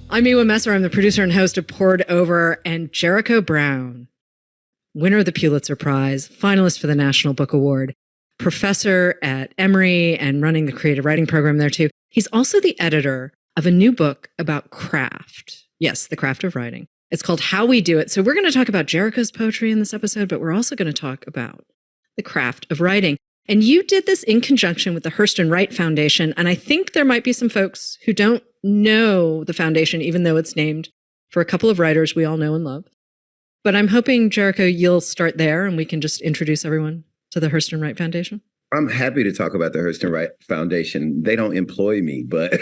I'm Miwa Messer. I'm the producer and host of Poured Over, and Jericho Brown, winner of the Pulitzer Prize, finalist for the National Book Award, professor at Emory and running the creative writing program there too. He's also the editor of a new book about craft. Yes, the craft of writing. It's called How We Do It. So we're going to talk about Jericho's poetry in this episode, but we're also going to talk about the craft of writing. And you did this in conjunction with the Hurston Wright Foundation. And I think there might be some folks who don't know the foundation, even though it's named for a couple of writers we all know and love. But I'm hoping, Jericho, you'll start there and we can just introduce everyone to the Hurston Wright Foundation. I'm happy to talk about the Hurston Wright Foundation. They don't employ me, but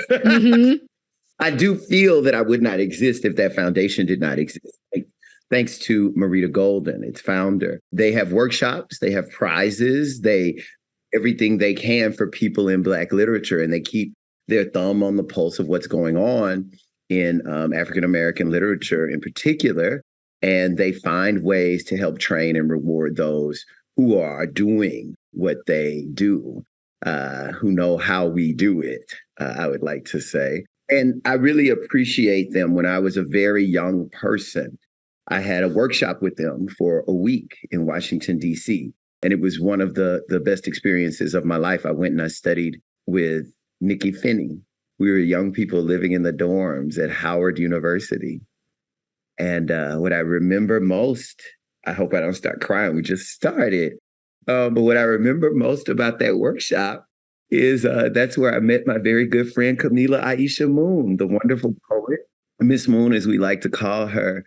I do feel that I would not exist if that foundation did not exist. Thanks to Marita Golden, its founder. They have workshops, they have prizes, everything they can for people in Black literature, and they keep their thumb on the pulse of what's going on in African-American literature in particular. And they find ways to help train and reward those who are doing what they do, who know how we do it, I would like to say. And I really appreciate them. When I was a very young person, I had a workshop with them for a week in Washington, D.C. And it was one of the best experiences of my life. I went and I studied with Nikki Giovanni. We were young people living in the dorms at Howard University. And what I remember most, I hope I don't start crying, we just started. But what I remember most about that workshop is that's where I met my very good friend, Camila Aisha Moon, the wonderful poet. Miss Moon, as we like to call her.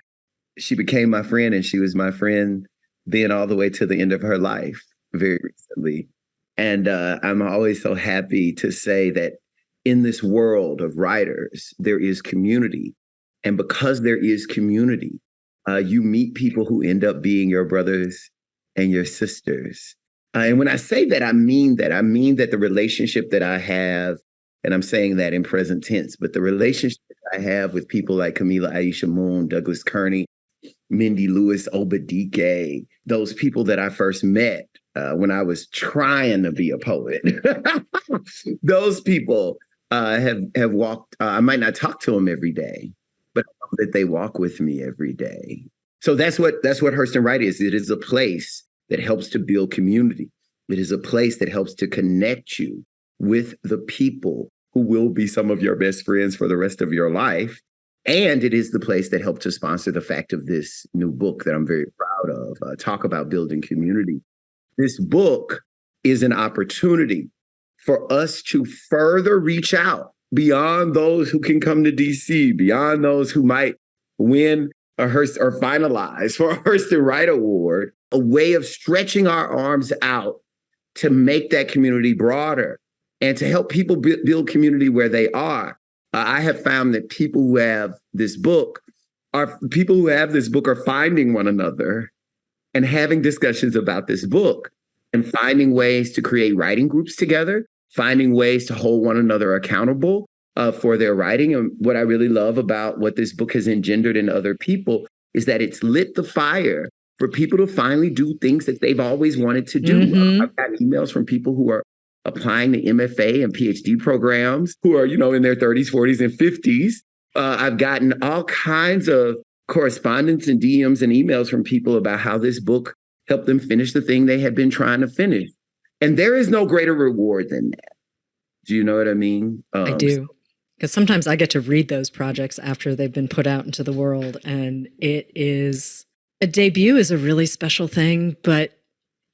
She became my friend, and she was my friend then all the way to the end of her life very recently. And I'm always so happy to say that in this world of writers, there is community. And because there is community, you meet people who end up being your brothers and your sisters. And when I say that, I mean that. I mean that the relationship that I have, and I'm saying that in present tense, but the relationship that I have with people like Camila Aisha Moon, Douglas Kearney, Mindy Lewis Obadike, those people that I first met when I was trying to be a poet, those people have walked. I might not talk to them every day, but I know that they walk with me every day. So that's what Hurston Wright is. It is a place that helps to build community. It is a place that helps to connect you with the people who will be some of your best friends for the rest of your life. And it is the place that helped to sponsor the fact of this new book that I'm very proud of, Talk About Building Community. This book is an opportunity for us to further reach out beyond those who can come to DC, beyond those who might win a Hurston or finalize for a Hurston Wright Award, a way of stretching our arms out to make that community broader and to help people build community where they are. I have found that people who have this book are finding one another and having discussions about this book and finding ways to create writing groups together, finding ways to hold one another accountable for their writing. And what I really love about what this book has engendered in other people is that it's lit the fire for people to finally do things that they've always wanted to do. Mm-hmm. I've got emails from people who are applying to MFA and PhD programs who are, in their 30s, 40s, and 50s. I've gotten all kinds of correspondence and DMs and emails from people about how this book helped them finish the thing they had been trying to finish. And there is no greater reward than that. Do you know what I mean? I do. Because sometimes I get to read those projects after they've been put out into the world. And a debut is a really special thing, but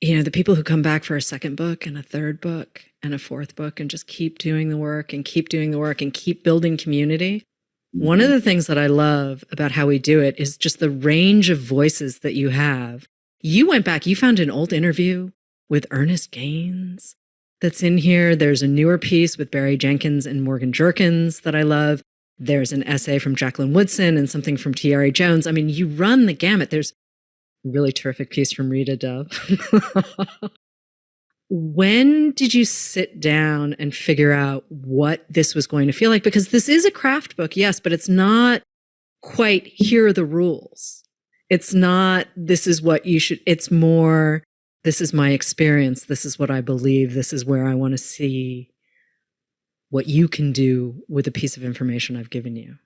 the people who come back for a second book and a third book and a fourth book and just keep doing the work and keep doing the work and keep building community. Mm-hmm. One of the things that I love about How We Do It is just the range of voices that you have. You went back, you found an old interview with Ernest Gaines that's in here. There's a newer piece with Barry Jenkins and Morgan Jerkins that I love. There's an essay from Jacqueline Woodson and something from T.R.A. Jones. I mean, you run the gamut. There's really terrific piece from Rita Dove. When did you sit down and figure out what this was going to feel like? Because this is a craft book, yes, but it's not quite here are the rules. It's not this is what you should, it's more this is my experience, this is what I believe, this is where I want to see what you can do with a piece of information I've given you.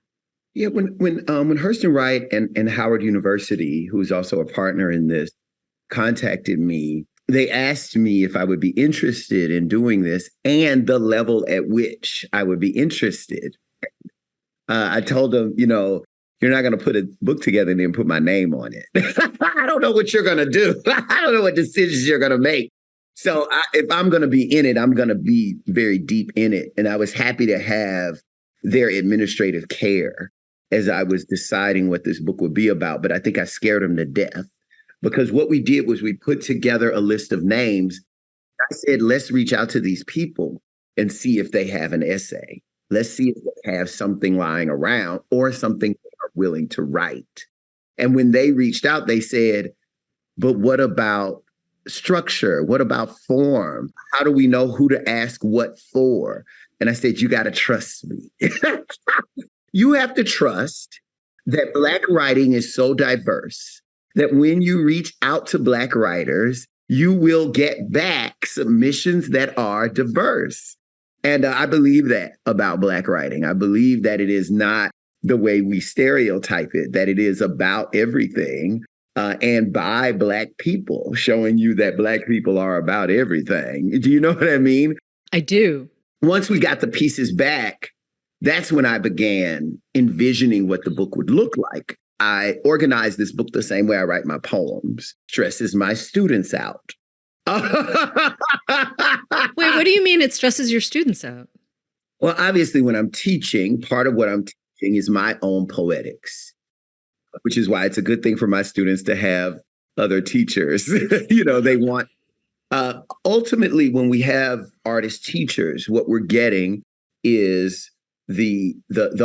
Yeah, when Hurston Wright and Howard University, who's also a partner in this, contacted me, they asked me if I would be interested in doing this and the level at which I would be interested. I told them, you're not going to put a book together and then put my name on it. I don't know what you're going to do. I don't know what decisions you're going to make. So if I'm going to be in it, I'm going to be very deep in it. And I was happy to have their administrative care as I was deciding what this book would be about. But I think I scared them to death because what we did was we put together a list of names. I said, let's reach out to these people and see if they have an essay. Let's see if they have something lying around or something they are willing to write. And when they reached out, they said, but what about structure? What about form? How do we know who to ask what for? And I said, you got to trust me. You have to trust that Black writing is so diverse that when you reach out to Black writers, you will get back submissions that are diverse. And I believe that about Black writing. I believe that it is not the way we stereotype it, that it is about everything and by Black people, showing you that Black people are about everything. Do you know what I mean? I do. Once we got the pieces back, that's when I began envisioning what the book would look like. I organized this book the same way I write my poems, stresses my students out. Wait, what do you mean it stresses your students out? Well, obviously, when I'm teaching, part of what I'm teaching is my own poetics, which is why it's a good thing for my students to have other teachers. They want, ultimately, when we have artist teachers, what we're getting is the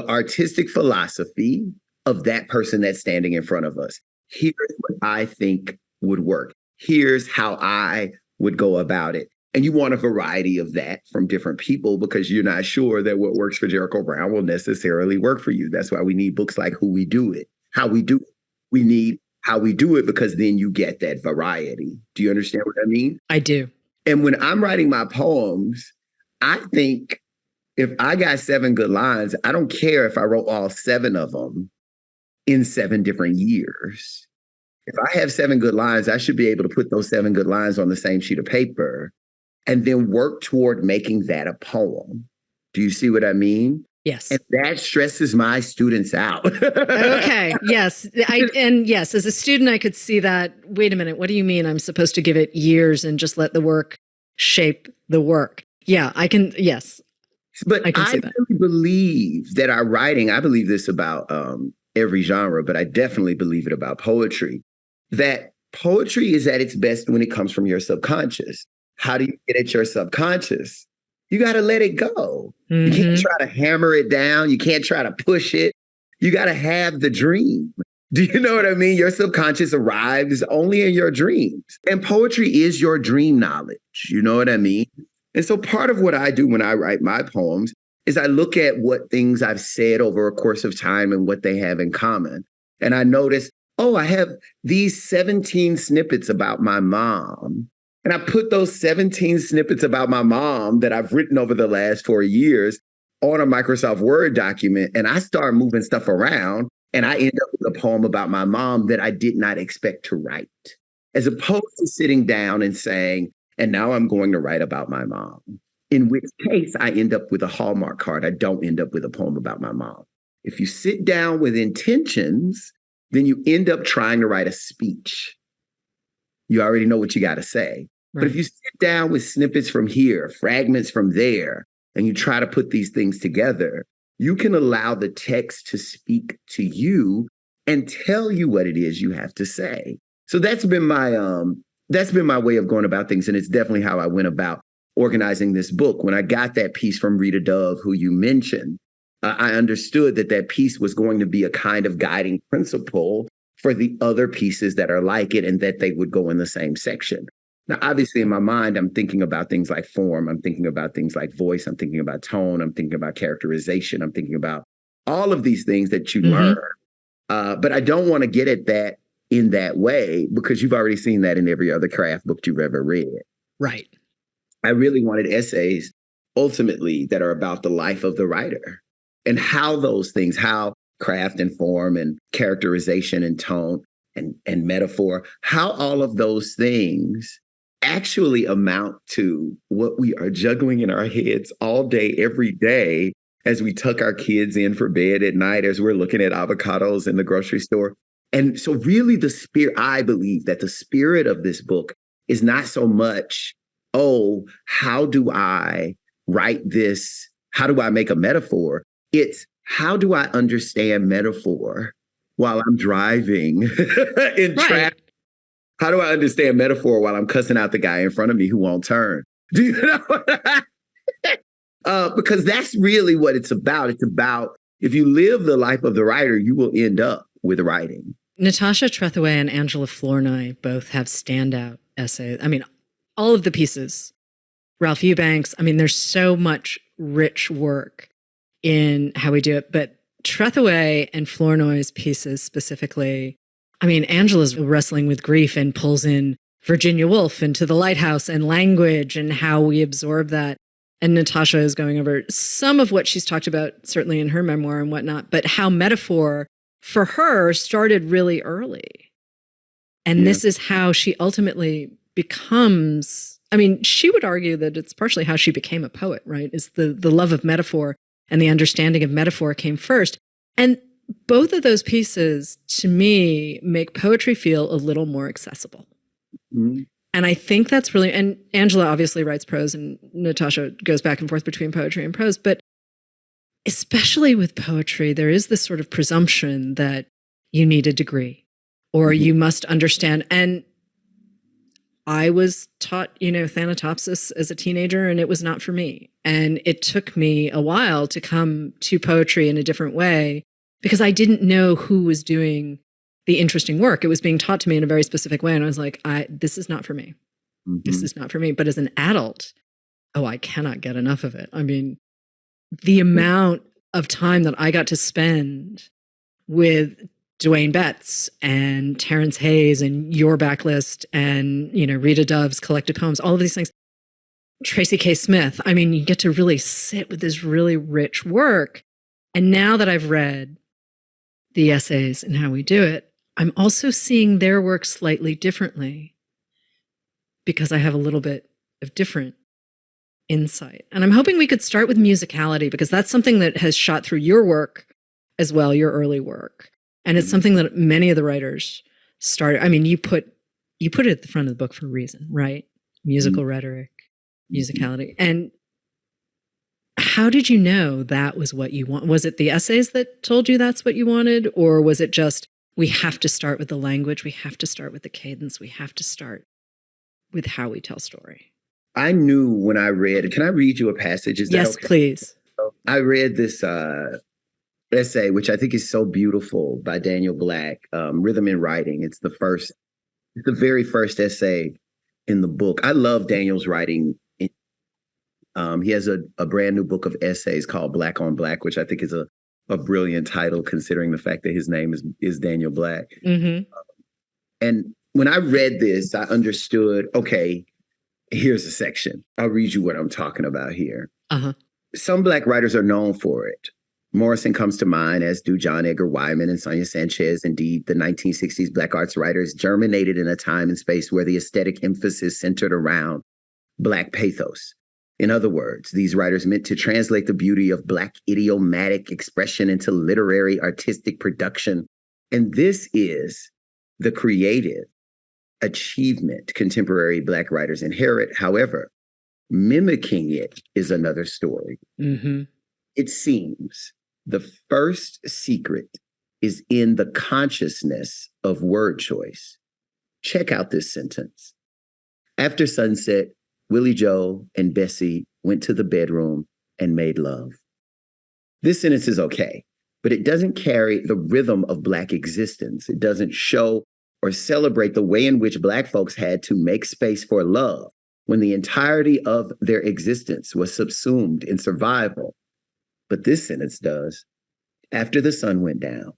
artistic philosophy of that person that's standing in front of us. Here's what I think would work. Here's how I would go about it. And you want a variety of that from different people because you're not sure that what works for Jericho Brown will necessarily work for you. That's why we need books like Who We Do It, How We Do It. We need How We Do It because then you get that variety. Do you understand what I mean? I do. And when I'm writing my poems, I think if I got 7 good lines, I don't care if I wrote all 7 of them in 7 different years. If I have 7 good lines, I should be able to put those 7 good lines on the same sheet of paper and then work toward making that a poem. Do you see what I mean? Yes. And that stresses my students out. Okay. Yes. Yes, as a student, I could see that. Wait a minute. What do you mean I'm supposed to give it years and just let the work shape the work? Yeah, I can. Yes. But I can see that. Really believe that our writing, I believe this about every genre, but I definitely believe it about poetry, that poetry is at its best when it comes from your subconscious. How do you get at your subconscious? You got to let it go. Mm-hmm. You can't try to hammer it down. You can't try to push it. You got to have the dream. Do you know what I mean? Your subconscious arrives only in your dreams. And poetry is your dream knowledge. You know what I mean? And so part of what I do when I write my poems is I look at what things I've said over a course of time and what they have in common. And I notice, I have these 17 snippets about my mom. And I put those 17 snippets about my mom that I've written over the last 4 years on a Microsoft Word document. And I start moving stuff around and I end up with a poem about my mom that I did not expect to write, as opposed to sitting down and saying, and now I'm going to write about my mom, in which case I end up with a Hallmark card. I don't end up with a poem about my mom. If you sit down with intentions, then you end up trying to write a speech. You already know what you got to say. Right. But if you sit down with snippets from here, fragments from there, and you try to put these things together, you can allow the text to speak to you and tell you what it is you have to say. So that's been my way of going about things. And it's definitely how I went about organizing this book. When I got that piece from Rita Dove, who you mentioned, I understood that piece was going to be a kind of guiding principle for the other pieces that are like it and that they would go in the same section. Now, obviously, in my mind, I'm thinking about things like form. I'm thinking about things like voice. I'm thinking about tone. I'm thinking about characterization. I'm thinking about all of these things that you learn. But I don't want to get at that in that way because you've already seen that in every other craft book you've ever read. Right. I really wanted essays ultimately that are about the life of the writer and how those things, how craft and form and characterization and tone and metaphor, how all of those things actually amount to what we are juggling in our heads all day, every day, as we tuck our kids in for bed at night, as we're looking at avocados in the grocery store. And so really I believe that the spirit of this book is not so much, oh, how do I write this? How do I make a metaphor? It's how do I understand metaphor while I'm driving in traffic? How do I understand metaphor while I'm cussing out the guy in front of me who won't turn? Do you know what because that's really what it's about. It's about, if you live the life of the writer, you will end up with writing. Natasha Trethewey and Angela Flournoy both have standout essays. I mean, all of the pieces. Ralph Eubanks, I mean, there's so much rich work in how we do it. But Trethewey and Flournoy's pieces specifically, I mean, Angela's wrestling with grief and pulls in Virginia Woolf into The Lighthouse and language and how we absorb that. And Natasha is going over some of what she's talked about, certainly in her memoir and whatnot, but how metaphor for her started really early. And this is how she ultimately becomes, I mean, she would argue that it's partially how she became a poet, right? Is the love of metaphor and the understanding of metaphor came first. And both of those pieces, to me, make poetry feel a little more accessible. Mm-hmm. And I think that's really, and Angela obviously writes prose and Natasha goes back and forth between poetry and prose, but especially with poetry, there is this sort of presumption that you need a degree or you must understand. And I was taught, Thanatopsis as a teenager, and it was not for me. And it took me a while to come to poetry in a different way because I didn't know who was doing the interesting work. It was being taught to me in a very specific way. And I was like, this is not for me. Mm-hmm. This is not for me. But as an adult, I cannot get enough of it. I mean, the amount of time that I got to spend with Dwayne Betts and Terrence Hayes and Your Backlist and, Rita Dove's collected poems, all of these things, Tracy K. Smith. I mean, you get to really sit with this really rich work. And now that I've read the essays and how we do it, I'm also seeing their work slightly differently because I have a little bit of different insight. And I'm hoping we could start with musicality because that's something that has shot through your work as well, your early work. And it's something that many of the writers started. I mean, you put it at the front of the book for a reason, right? Musical rhetoric, musicality. And how did you know that was what you want? Was it the essays that told you that's what you wanted? Or was it just, we have to start with the language, we have to start with the cadence, we have to start with how we tell story? I knew when I read, can I read you a passage? Is that yes, okay? Please. I read this essay, which I think is so beautiful, by Daniel Black, Rhythm in Writing. It's the very first essay in the book. I love Daniel's writing. He has a brand new book of essays called Black on Black, which I think is a brilliant title considering the fact that his name is Daniel Black. Mm-hmm. And when I read this, I understood, okay, here's a section. I'll read you what I'm talking about here. Uh-huh. Some Black writers are known for it. Morrison comes to mind, as do John Edgar Wyman and Sonia Sanchez. Indeed, the 1960s Black arts writers germinated in a time and space where the aesthetic emphasis centered around Black pathos. In other words, these writers meant to translate the beauty of Black idiomatic expression into literary artistic production. And this is the creative achievement contemporary Black writers inherit. However, mimicking it is another story. Mm-hmm. It seems the first secret is in the consciousness of word choice. Check out this sentence. After sunset, Willie Joe and Bessie went to the bedroom and made love. This sentence is okay, but it doesn't carry the rhythm of Black existence. It doesn't show or celebrate the way in which Black folks had to make space for love when the entirety of their existence was subsumed in survival. But this sentence does. After the sun went down,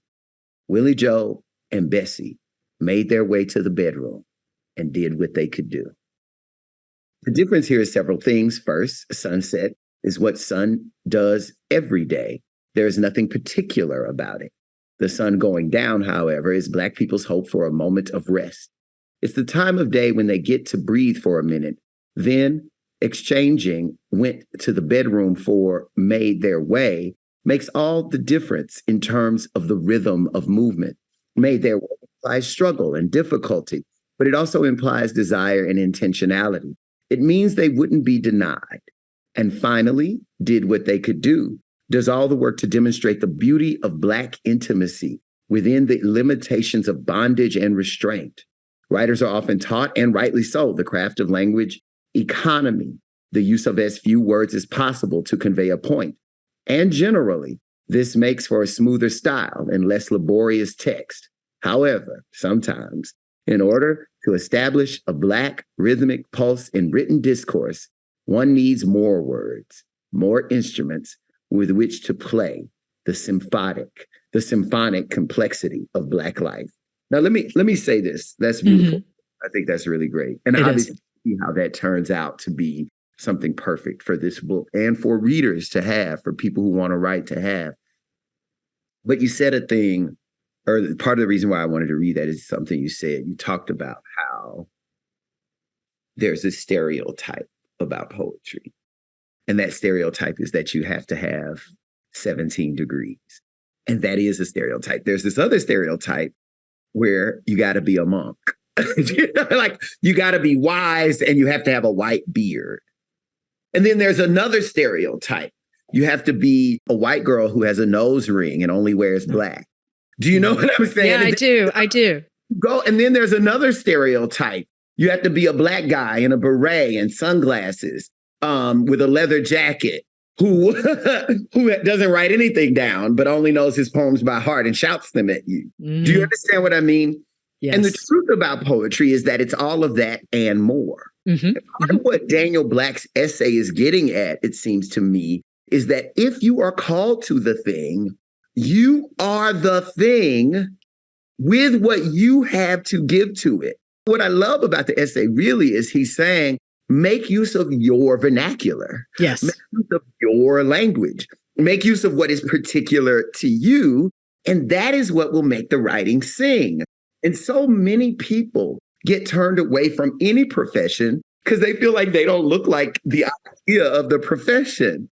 Willie Joe and Bessie made their way to the bedroom and did what they could do. The difference here is several things. First, sunset is what sun does every day. There is nothing particular about it. The sun going down, however, is Black people's hope for a moment of rest. It's the time of day when they get to breathe for a minute. Then, exchanging went to the bedroom for made their way makes all the difference in terms of the rhythm of movement. Made their way implies struggle and difficulty, but it also implies desire and intentionality. It means they wouldn't be denied. And finally, did what they could do, does all the work to demonstrate the beauty of Black intimacy within the limitations of bondage and restraint. Writers are often taught, and rightly so, the craft of language economy, the use of as few words as possible to convey a point. And generally, this makes for a smoother style and less laborious text. However, sometimes, in order to establish a Black rhythmic pulse in written discourse, one needs more words, more instruments with which to play the symphonic complexity of Black life. Now, let me say this. That's beautiful. I think that's really great. And obviously, see how that turns out to be something perfect for this book and for readers to have, for people who want to write to have. But you said a thing, or part of the reason why I wanted to read that is something you said. You talked about how there's a stereotype about poetry. And that stereotype is that you have to have 17 degrees. And that is a stereotype. There's this other stereotype where you got to be a monk. Like, you got to be wise and you have to have a white beard. And then there's another stereotype. You have to be a white girl who has a nose ring and only wears black. Do you know what I'm saying? Yeah, I do. And then there's another stereotype. You have to be a Black guy in a beret and sunglasses with a leather jacket who doesn't write anything down, but only knows his poems by heart and shouts them at you. Do you understand what I mean? Yes. And the truth about poetry is that it's all of that and more. And part of what Daniel Black's essay is getting at, it seems to me, is that if you are called to the thing, you are the thing with what you have to give to it. What I love about the essay really is he's saying, make use of your vernacular. Yes. Make use of your language. Make use of what is particular to you. And that is what will make the writing sing. And so many people get turned away from any profession because they feel like they don't look like the idea of the profession.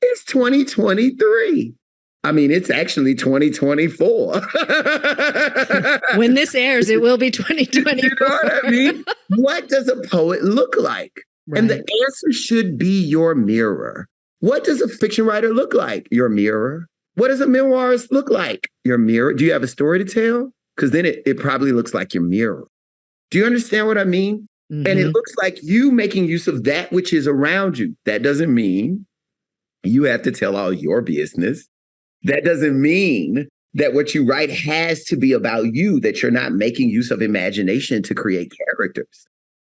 It's 2023. I mean, it's actually 2024. When this airs, it will be 2024. You know what I mean? What does a poet look like? Right. And the answer should be your mirror. What does a fiction writer look like? Your mirror. What does a memoirist look like? Your mirror. Do you have a story to tell? Because then it probably looks like your mirror. Do you understand what I mean? And it looks like you making use of that which is around you. That doesn't mean you have to tell all your business. That doesn't mean that what you write has to be about you, that you're not making use of imagination to create characters.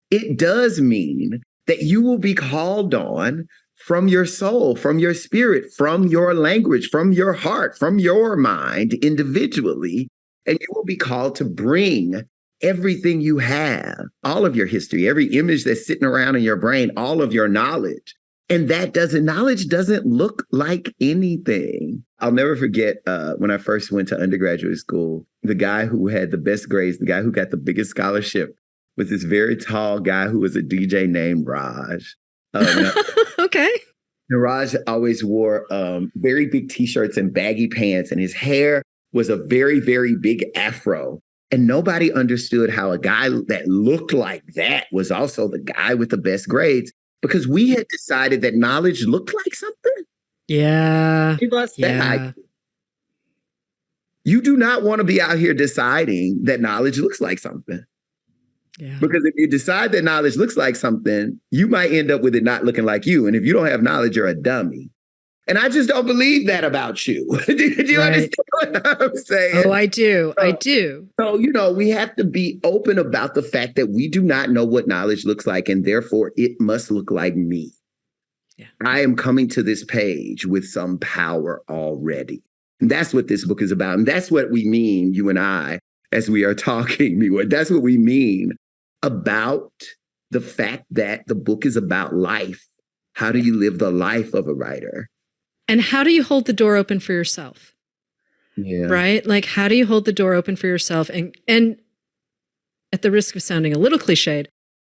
It does mean that you will be called on from your soul, from your spirit, from your language, from your heart, from your mind individually, and you will be called to bring everything you have, all of your history, every image that's sitting around in your brain, all of your knowledge. And knowledge doesn't look like anything. I'll never forget when I first went to undergraduate school, the guy who had the best grades, the guy who got the biggest scholarship was this very tall guy who was a DJ named Raj. Okay. And Raj always wore very big T-shirts and baggy pants, and his hair was a very, very big afro. And nobody understood how a guy that looked like that was also the guy with the best grades, because we had decided that knowledge looked like something. Yeah. Give us that idea. You do not want to be out here deciding that knowledge looks like something. Yeah. Because if you decide that knowledge looks like something, you might end up with it not looking like you. And if you don't have knowledge, you're a dummy. And I just don't believe that about you. Do you understand what I'm saying? Oh, I do. I do. So, we have to be open about the fact that we do not know what knowledge looks like, and therefore it must look like me. Yeah. I am coming to this page with some power already. And that's what this book is about. And that's what we mean, you and I, as we are talking, Miwa. That's what we mean about the fact that the book is about life. How do you live the life of a writer? And how do you hold the door open for yourself? Yeah. right? Like, how do you hold the door open for yourself? And at the risk of sounding a little cliched,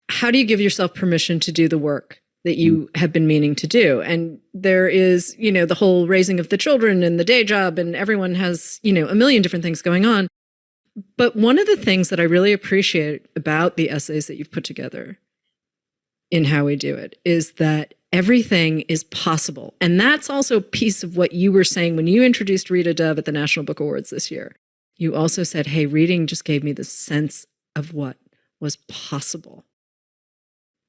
how do you give yourself permission to do the work that you have been meaning to do? And there is, the whole raising of the children and the day job, and everyone has, a million different things going on. But one of the things that I really appreciate about the essays that you've put together in How We Do It is that everything is possible. And that's also a piece of what you were saying when you introduced Rita Dove at the National Book Awards this year. You also said, hey, reading just gave me the sense of what was possible.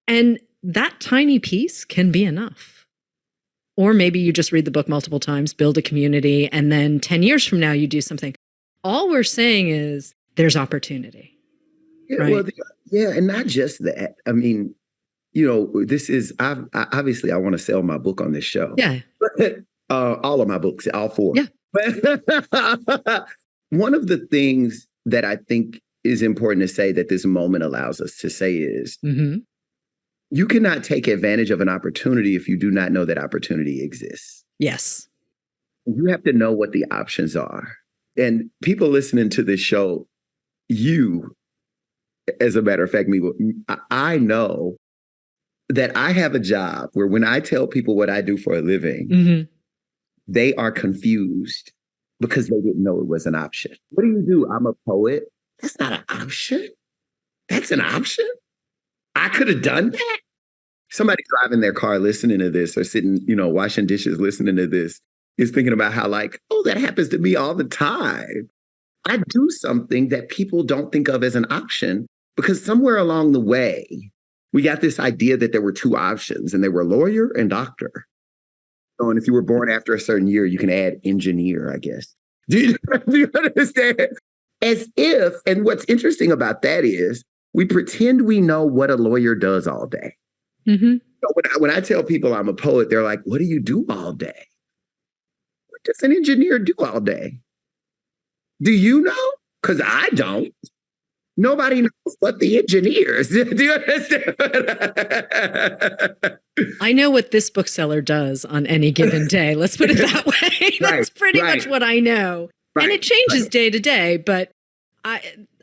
And that tiny piece can be enough. Or maybe you just read the book multiple times, build a community, and then 10 years from now, you do something. All we're saying is there's opportunity. Yeah, right? well, and not just that. I mean, this is, obviously, I want to sell my book on this show. Yeah. All of my books, all 4. Yeah. But one of the things that I think is important to say that this moment allows us to say is, you cannot take advantage of an opportunity if you do not know that opportunity exists. Yes. You have to know what the options are. And people listening to this show, as a matter of fact, I know that I have a job where when I tell people what I do for a living, they are confused because they didn't know it was an option. What do? I'm a poet. That's not an option. That's an option. I could have done that. Somebody driving their car listening to this or sitting, washing dishes listening to this is thinking about how that happens to me all the time. I do something that people don't think of as an option because somewhere along the way, we got this idea that there were 2 options and they were lawyer and doctor. Oh, and if you were born after a certain year, you can add engineer, I guess. Do you understand? As if, and what's interesting about that is we pretend we know what a lawyer does all day. So when I tell people I'm a poet, they're like, what do you do all day? What does an engineer do all day? Do you know? Because I don't. Nobody knows but the engineers. Do you understand? I know what this bookseller does on any given day. Let's put it that way. That's pretty much what I know. And it changes day to day, but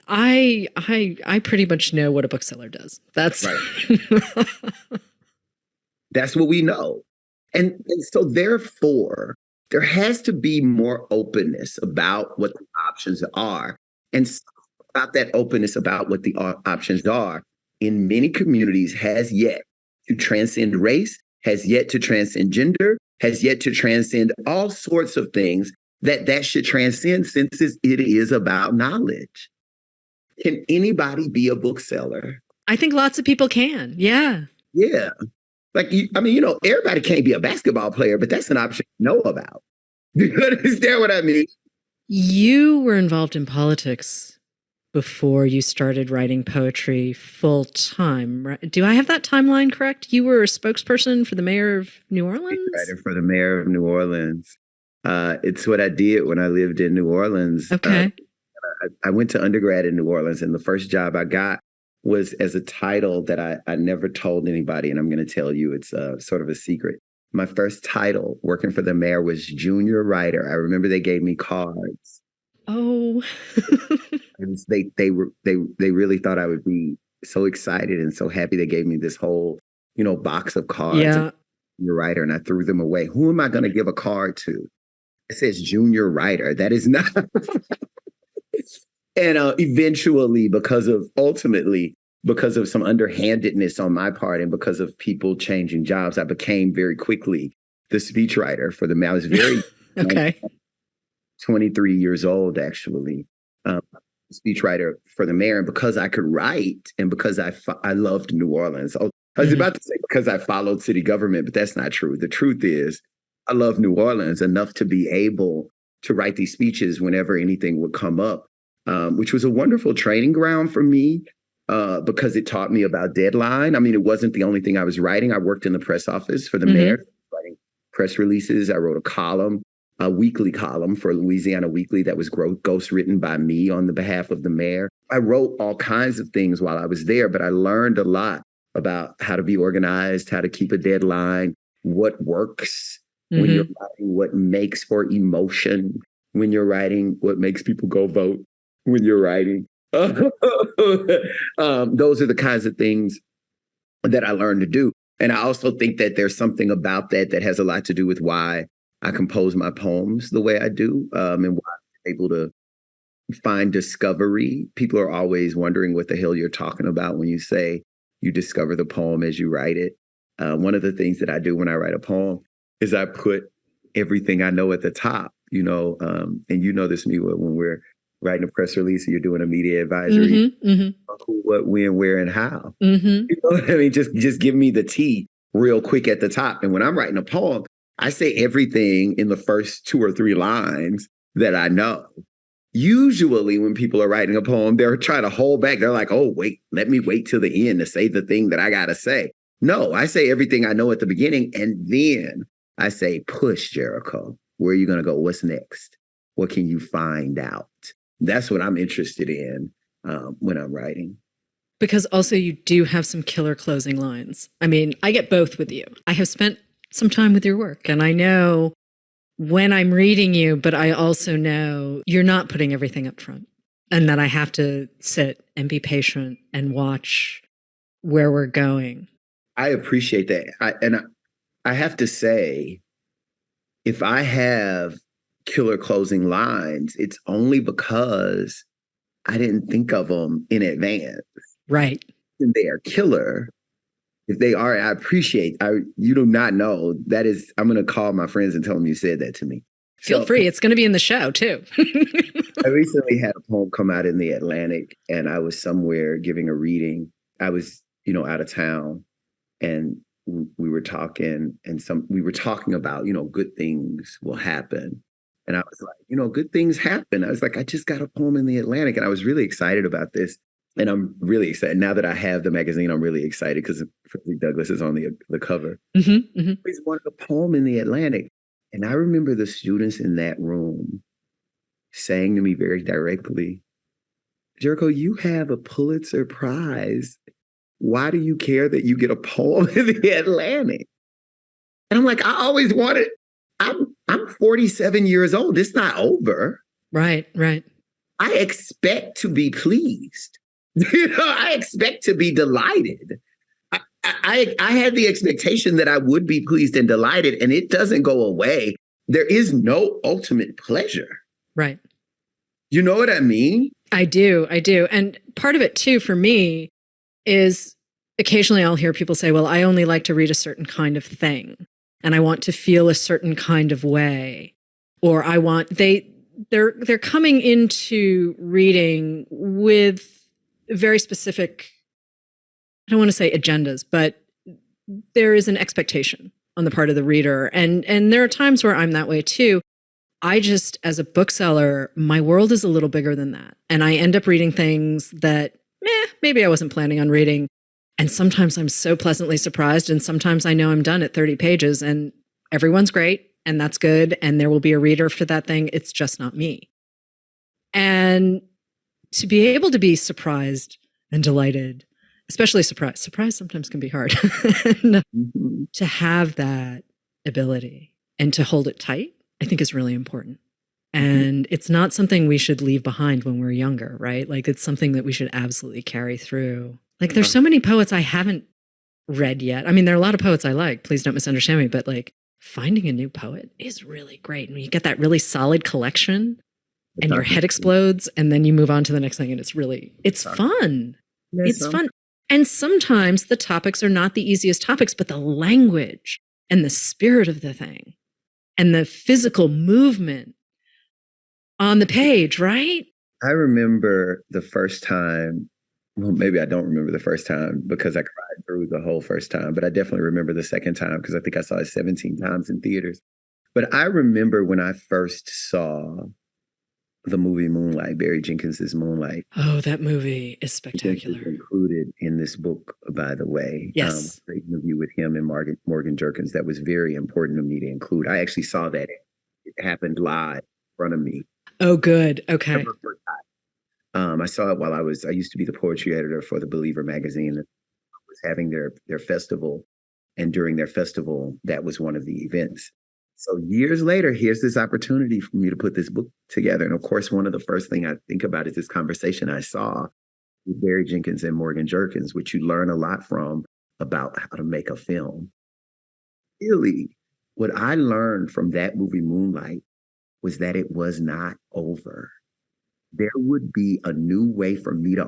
I pretty much know what a bookseller does. That's That's what we know. And so therefore, there has to be more openness about what the options are. And about that openness about what the options are in many communities has yet to transcend race, has yet to transcend gender, has yet to transcend all sorts of things that should transcend since it is about knowledge. Can anybody be a bookseller? I think lots of people can. Yeah. Yeah. Everybody can't be a basketball player, but that's an option to know about. Do you understand what I mean? You were involved in politics before you started writing poetry full time, right? Do I have that timeline correct? You were a spokesperson for the mayor of New Orleans? Writer for the mayor of New Orleans. It's what I did when I lived in New Orleans. Okay. I went to undergrad in New Orleans, and the first job I got was as a title that I never told anybody, and I'm going to tell you, it's sort of a secret. My first title working for the mayor was junior writer. I remember they gave me cards. Oh. And they really thought I would be so excited and so happy. They gave me this whole, box of cards. Yeah. Junior writer, and I threw them away. Who am I going to give a card to? It says junior writer. That is not. And eventually, because of some underhandedness on my part and because of people changing jobs, I became very quickly the speechwriter for the mayor. I was very okay. 23 years old, actually, speechwriter for the mayor. And because I could write and because I loved New Orleans. I was about to say because I followed city government, but that's not true. The truth is I love New Orleans enough to be able to write these speeches whenever anything would come up. Which was a wonderful training ground for me because it taught me about deadline. I mean, it wasn't the only thing I was writing. I worked in the press office for the mayor, writing press releases. I wrote a weekly column for Louisiana Weekly that was ghost written by me on the behalf of the mayor. I wrote all kinds of things while I was there, but I learned a lot about how to be organized, how to keep a deadline, what works when you're writing, what makes for emotion. when you're writing, what makes people go vote when you're writing. Those are the kinds of things that I learned to do. And I also think that there's something about that that has a lot to do with why I compose my poems the way I do, and why I'm able to find discovery. People are always wondering what the hell you're talking about when you say you discover the poem as you write it. One of the things that I do when I write a poem is I put everything I know at the top, and you know this, Miwa, when we're writing a press release or you're doing a media advisory, who, what, when, where, and how. You know what I mean? Just give me the tea real quick at the top. And when I'm writing a poem, I say everything in the first 2 or 3 lines that I know. Usually when people are writing a poem, they're trying to hold back. They're like, oh, wait, let me wait till the end to say the thing that I got to say. No, I say everything I know at the beginning. And then I say, push, Jericho. Where are you going to go? What's next? What can you find out? That's what I'm interested in when I'm writing. Because also you do have some killer closing lines. I mean, I get both with you. I have spent some time with your work, and I know when I'm reading you, but I also know you're not putting everything up front, and that I have to sit and be patient and watch where we're going. I appreciate that. I have to say, if I have killer closing lines, it's only because I didn't think of them in advance. Right. And they are killer. If they are, I appreciate. You do not know. That is, I'm going to call my friends and tell them you said that to me. Feel free. It's going to be in the show too. I recently had a poem come out in the Atlantic, and I was somewhere giving a reading. I was, out of town, and we were talking, and we were talking about, good things will happen. And I was like, good things happen. I was like, I just got a poem in the Atlantic, and I was really excited about this. And I'm really excited. Now that I have the magazine, I'm really excited because Frederick Douglass is on the cover. He's wanted a poem in the Atlantic. And I remember the students in that room saying to me very directly, Jericho, you have a Pulitzer Prize. Why do you care that you get a poem in the Atlantic? And I'm like, I always wanted, I'm 47 years old. It's not over. Right. I expect to be pleased. I expect to be delighted. I had the expectation that I would be pleased and delighted, and it doesn't go away. There is no ultimate pleasure. Right. You know what I mean? I do. And part of it too, for me, is occasionally I'll hear people say, well, I only like to read a certain kind of thing, and I want to feel a certain kind of way, or they're coming into reading with very specific, I don't want to say agendas, but there is an expectation on the part of the reader. And there are times where I'm that way too. I just, as a bookseller, my world is a little bigger than that. And I end up reading things that, maybe I wasn't planning on reading. And sometimes I'm so pleasantly surprised. And sometimes I know I'm done at 30 pages and everyone's great. And that's good. And there will be a reader for that thing. It's just not me. And to be able to be surprised and delighted, especially surprise sometimes can be hard. To have that ability and to hold it tight, I think is really important. And it's not something we should leave behind when we're younger, right? Like it's something that we should absolutely carry through. Like there's so many poets I haven't read yet. I mean, there are a lot of poets I like, please don't misunderstand me, but like finding a new poet is really great. And when you get that really solid collection and your head explodes and then you move on to the next thing and it's fun. It's fun. And sometimes the topics are not the easiest topics, but the language and the spirit of the thing and the physical movement on the page, right? I remember the first time, well, maybe I don't remember the first time because I cried through the whole first time, but I definitely remember the second time because I think I saw it 17 times in theaters. But I remember when I first saw the movie Moonlight, Barry Jenkins's Moonlight. Oh, that movie is spectacular. It's included in this book, by the way. Yes. The interview with him and Morgan Jerkins, that was very important to me to include. I actually saw that. It happened live in front of me. Oh, good. Okay. I saw it while I used to be the poetry editor for the Believer magazine. That was having their festival. And during their festival, that was one of the events. So years later, here's this opportunity for me to put this book together. And of course, one of the first things I think about is this conversation I saw with Barry Jenkins and Morgan Jerkins, which you learn a lot from about how to make a film. Really, what I learned from that movie Moonlight was that it was not over. There would be a new way for me to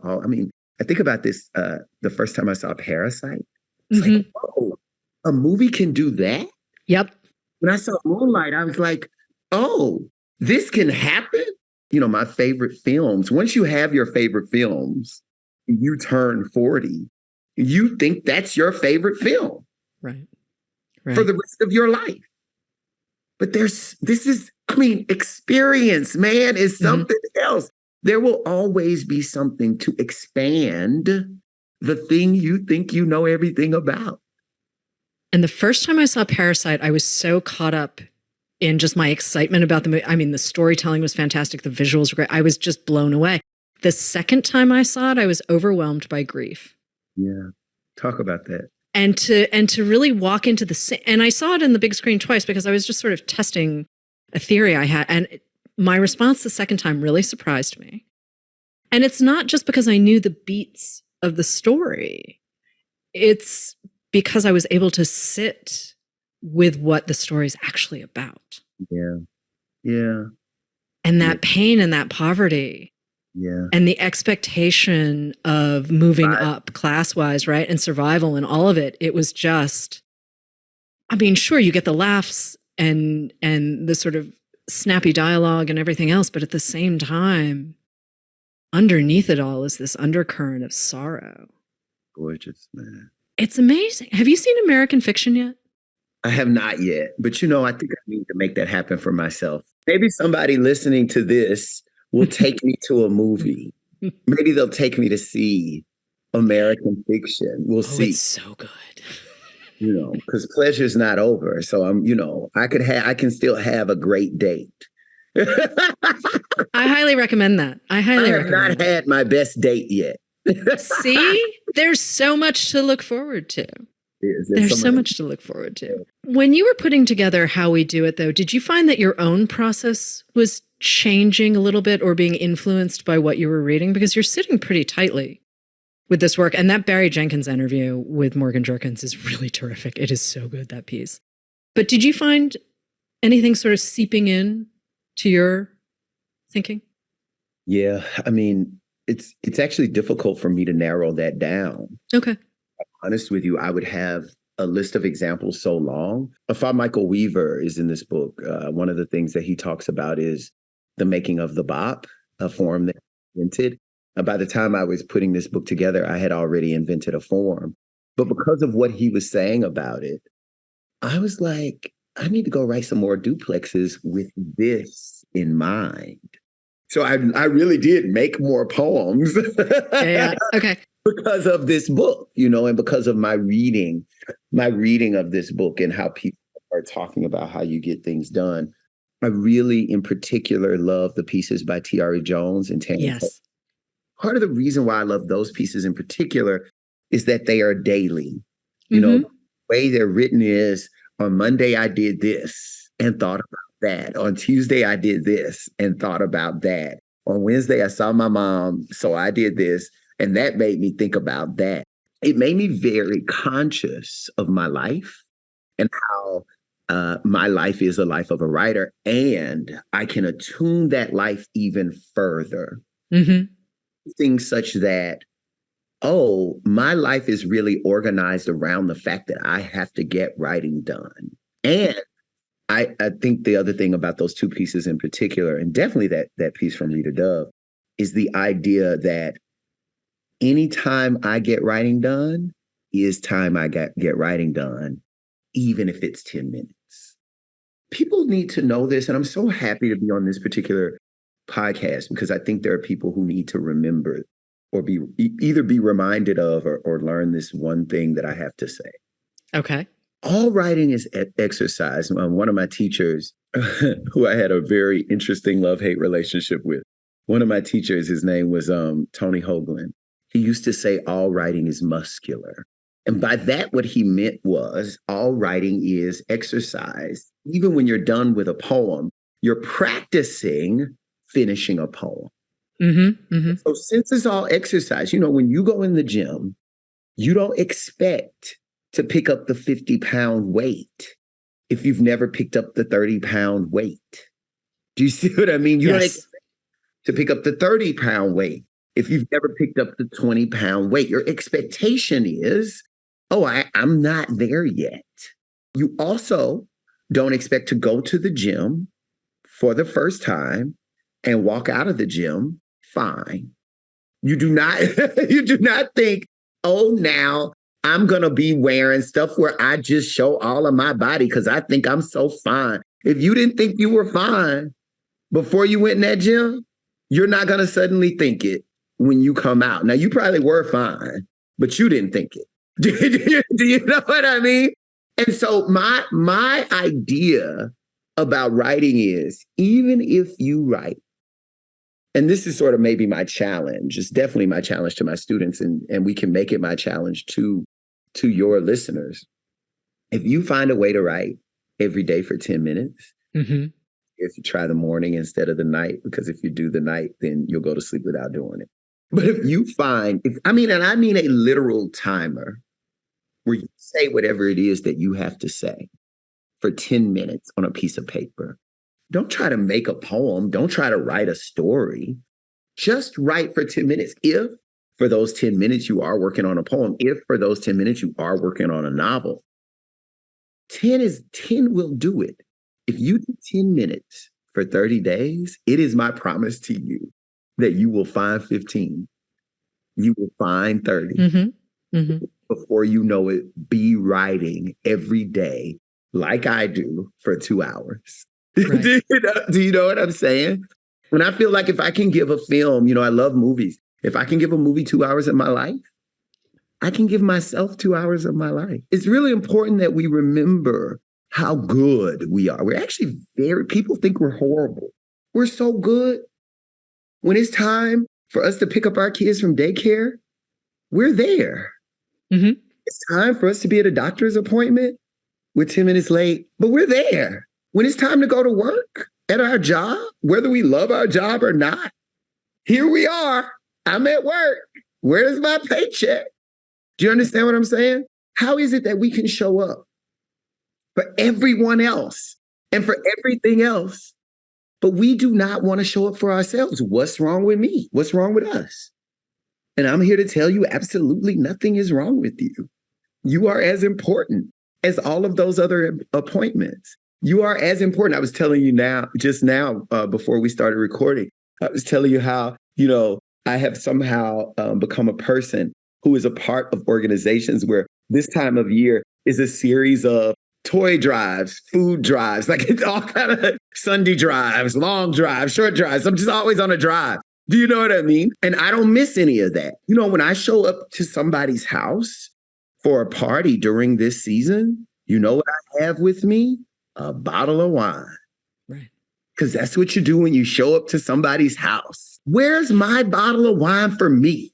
I think about this the first time I saw Parasite. It's like, oh, a movie can do that? Yep. When I saw Moonlight, I was like, oh, this can happen? You know, my favorite films, once you have your favorite films, you turn 40, you think that's your favorite film. Right. For the rest of your life. But experience, man, is something else. There will always be something to expand the thing you think you know everything about. And the first time I saw Parasite, I was so caught up in just my excitement about the movie. I mean, the storytelling was fantastic. The visuals were great. I was just blown away. The second time I saw it, I was overwhelmed by grief. Yeah. Talk about that. And to really walk into and I saw it in the big screen twice because I was just sort of testing a theory I had. And my response the second time really surprised me. And it's not just because I knew the beats of the story. It's because I was able to sit with what the story is actually about. Yeah. Yeah. And that pain and that poverty. Yeah. And the expectation of moving up class-wise, right? And survival and all of it. It was just, I mean, sure, you get the laughs and the sort of snappy dialogue and everything else, but at the same time, underneath it all is this undercurrent of sorrow. Gorgeous, man. It's amazing. Have you seen American Fiction yet? I have not yet, but I think I need to make that happen for myself. Maybe somebody listening to this will take me to a movie. Maybe they'll take me to see American Fiction. We'll see. It's so good. Because pleasure's not over. So I can still have a great date. I highly recommend that. I have not had my best date yet. See, there's so much to look forward to. There's so much to look forward to. When you were putting together How We Do It, though, did you find that your own process was changing a little bit or being influenced by what you were reading? Because you're sitting pretty tightly with this work. And that Barry Jenkins interview with Morgan Jerkins is really terrific. It is so good, that piece. But did you find anything sort of seeping in to your thinking? Yeah. I mean, it's actually difficult for me to narrow that down. Okay. Honest with you, I would have a list of examples so long. Afam Michael Weaver is in this book. One of the things that he talks about is the making of the bop, a form that he invented. By the time I was putting this book together, I had already invented a form. But because of what he was saying about it, I was like, I need to go write some more duplexes with this in mind. So I really did make more poems. Yeah. Okay. Because of this book, and because of my reading of this book and how people are talking about how you get things done. I really, in particular, love the pieces by T.R.E. Jones and Tanya. Yes. Part of the reason why I love those pieces in particular is that they are daily. The way they're written is, on Monday, I did this and thought about that. On Tuesday, I did this and thought about that. On Wednesday, I saw my mom, so I did this. And that made me think about that. It made me very conscious of my life and how my life is a life of a writer. And I can attune that life even further. Things such that, my life is really organized around the fact that I have to get writing done. And I think the other thing about those two pieces in particular, and definitely that piece from Rita Dove, is the idea that anytime I get writing done is time I get writing done, even if it's 10 minutes. People need to know this, and I'm so happy to be on this particular podcast because I think there are people who need to remember or either be reminded of or learn this one thing that I have to say. Okay. All writing is exercise. One of my teachers, who I had a very interesting love-hate relationship with, one of my teachers, his name was Tony Hoagland. He used to say all writing is muscular. And by that, what he meant was all writing is exercise. Even when you're done with a poem, you're practicing finishing a poem. Mm-hmm, mm-hmm. So since it's all exercise, when you go in the gym, you don't expect to pick up the 50-pound weight if you've never picked up the 30-pound weight. Do you see what I mean? You don't expect to pick up the 30-pound weight if you've never picked up the 20-pound weight. Your expectation is, I'm not there yet. You also don't expect to go to the gym for the first time and walk out of the gym fine. You do not think, now I'm going to be wearing stuff where I just show all of my body because I think I'm so fine. If you didn't think you were fine before you went in that gym, you're not going to suddenly think it when you come out. Now, you probably were fine, but you didn't think it. Do you know what I mean? And so my idea about writing is, even if you write, and this is sort of maybe my challenge, it's definitely my challenge to my students, and we can make it my challenge to your listeners. If you find a way to write every day for 10 minutes, mm-hmm. if you try the morning instead of the night, because if you do the night, then you'll go to sleep without doing it. But if you find, I mean a literal timer where you say whatever it is that you have to say for 10 minutes on a piece of paper. Don't try to make a poem. Don't try to write a story. Just write for 10 minutes. If for those 10 minutes you are working on a poem, if for those 10 minutes you are working on a novel, 10 will do it. If you do 10 minutes for 30 days, it is my promise to you that you will find 15. You will find 30. Mm-hmm. Mm-hmm. Before you know it, be writing every day like I do for 2 hours. Right. Do you know what I'm saying? When I feel like if I can give a film, I love movies. If I can give a movie 2 hours of my life, I can give myself 2 hours of my life. It's really important that we remember how good we are. We're actually people think we're horrible. We're so good. When it's time for us to pick up our kids from daycare, we're there. Mm-hmm. It's time for us to be at a doctor's appointment. We're 10 minutes late, but we're there. When it's time to go to work at our job, whether we love our job or not, here we are. I'm at work. Where's my paycheck? Do you understand what I'm saying? How is it that we can show up for everyone else and for everything else, but we do not want to show up for ourselves? What's wrong with me? What's wrong with us? And I'm here to tell you absolutely nothing is wrong with you. You are as important as all of those other appointments. You are as important. I was telling you just now, before we started recording, I was telling you how, I have somehow become a person who is a part of organizations where this time of year is a series of toy drives, food drives, like it's all kind of Sunday drives, long drives, short drives. I'm just always on a drive. Do you know what I mean? And I don't miss any of that. When I show up to somebody's house for a party during this season, you know what I have with me? A bottle of wine. Right. Because that's what you do when you show up to somebody's house. Where's my bottle of wine for me?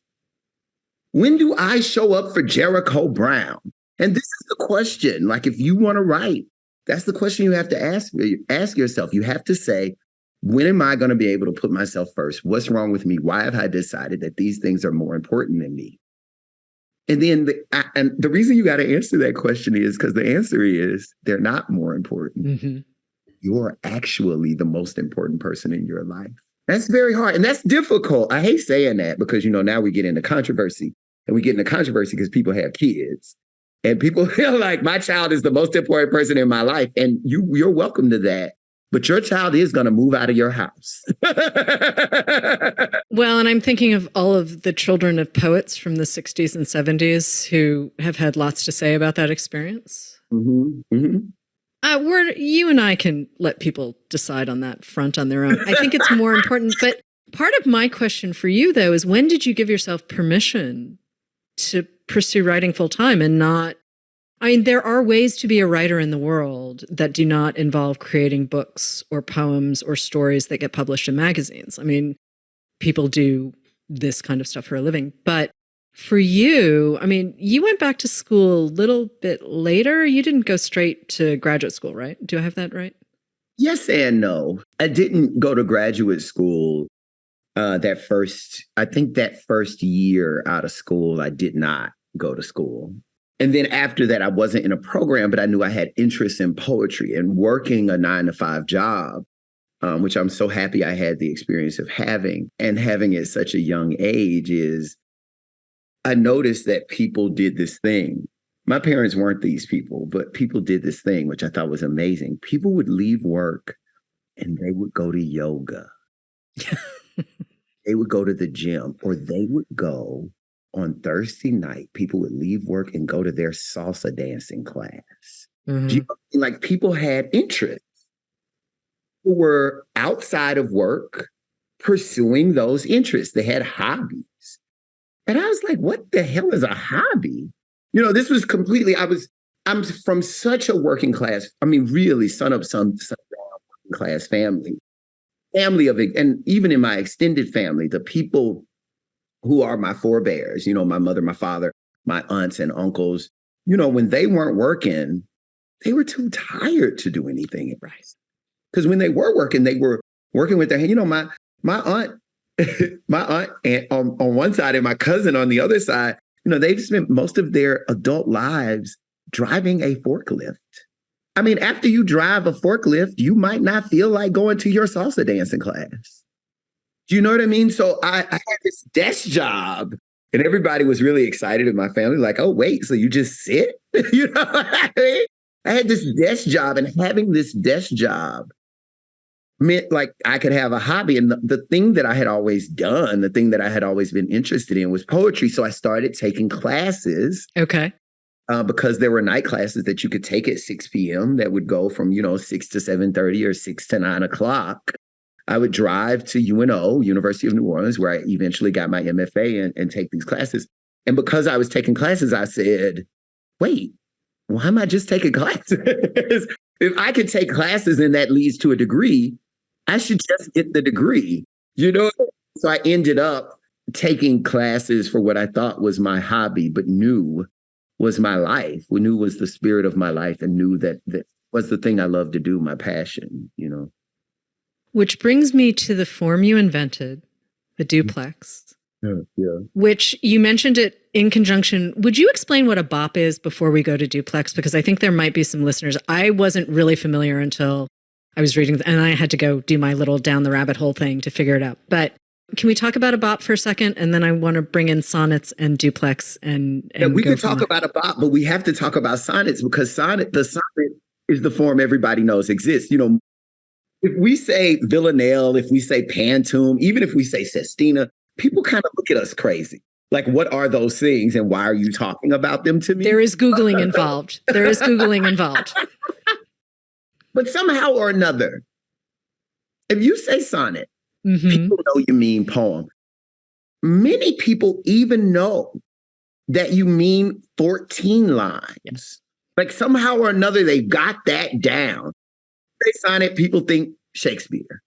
When do I show up for Jericho Brown? And this is the question. Like, if you want to write, that's the question you have to ask yourself. You have to say, when am I going to be able to put myself first? What's wrong with me? Why have I decided that these things are more important than me? And then the reason you got to answer that question is because the answer is they're not more important. Mm-hmm. You're actually the most important person in your life. That's very hard. And that's difficult. I hate saying that because, now we get into controversy. And we get into controversy because people have kids. And people feel like my child is the most important person in my life. And you're welcome to that. But your child is going to move out of your house. Well, and I'm thinking of all of the children of poets from the 60s and 70s who have had lots to say about that experience. Mm-hmm. Mm-hmm. You and I can let people decide on that front on their own. I think it's more important. But part of my question for you, though, is when did you give yourself permission to pursue writing full time and not? I mean, there are ways to be a writer in the world that do not involve creating books or poems or stories that get published in magazines. I mean, people do this kind of stuff for a living. But For you, I mean, you went back to school a little bit later. You didn't go straight to graduate school, right? Do I have that right? Yes and no. I didn't go to graduate school that first year out of school. I did not go to school. And then after that, I wasn't in a program, but I knew I had interest in poetry and working a 9-to-5 job, which I'm so happy I had the experience of having. And having at such a young age is, I noticed that people did this thing. My parents weren't these people, but people did this thing, which I thought was amazing. People would leave work and they would go to yoga. They would go to the gym, or they would go on Thursday night. People would leave work and go to their salsa dancing class. Mm-hmm. Like, people had interests. People were outside of work pursuing those interests. They had hobbies. And I was like, what the hell is a hobby? You know, this was completely, I'm from such a working class, I mean, really sun up, sun down working class family of it. And even in my extended family, the people who are my forebears, you know, my mother, my father, my aunts and uncles, you know, when they weren't working, they were too tired to do anything. Right. Because when they were working with their hand. You know, my aunt, my aunt and on one side and my cousin on the other side, you know, they've spent most of their adult lives driving a forklift. I mean, after you drive a forklift, you might not feel like going to your salsa dancing class. Do you know what I mean? So I had this desk job, and everybody was really excited in my family, like, oh, wait, so you just sit? You know what I mean? I had this desk job, and having this desk job meant like I could have a hobby. And the thing that I had always done, the thing that I had always been interested in was poetry. So I started taking classes. Okay. Because there were night classes that you could take at 6 p.m. that would go from, 6 to 7:30 or 6 to 9 o'clock. I would drive to UNO, University of New Orleans, where I eventually got my MFA and take these classes. And because I was taking classes, I said, wait, why am I just taking classes? If I could take classes and that leads to a degree, I should just get the degree, you know? So I ended up taking classes for what I thought was my hobby, but knew was my life. We knew was the spirit of my life, and knew that was the thing I loved to do, my passion, you know? Which brings me to the form you invented, the Duplex. Yeah. Which you mentioned it in conjunction. Would you explain what a bop is before we go to Duplex? Because I think there might be some listeners. I wasn't really familiar until I was reading, and I had to go do my little down the rabbit hole thing to figure it out. But can we talk about a bop for a second? And then I want to bring in sonnets and Duplex and yeah, we could talk about a bop, but we have to talk about sonnets, because the sonnet is the form everybody knows exists. You know, if we say villanelle, if we say pantoum, even if we say sestina, people kind of look at us crazy. Like, what are those things and why are you talking about them to me? There is Googling involved. But somehow or another, if you say sonnet, people know you mean poem. Many people even know that you mean 14 lines. Yes. Like, somehow or another, they got that down. They sonnet, people think Shakespeare.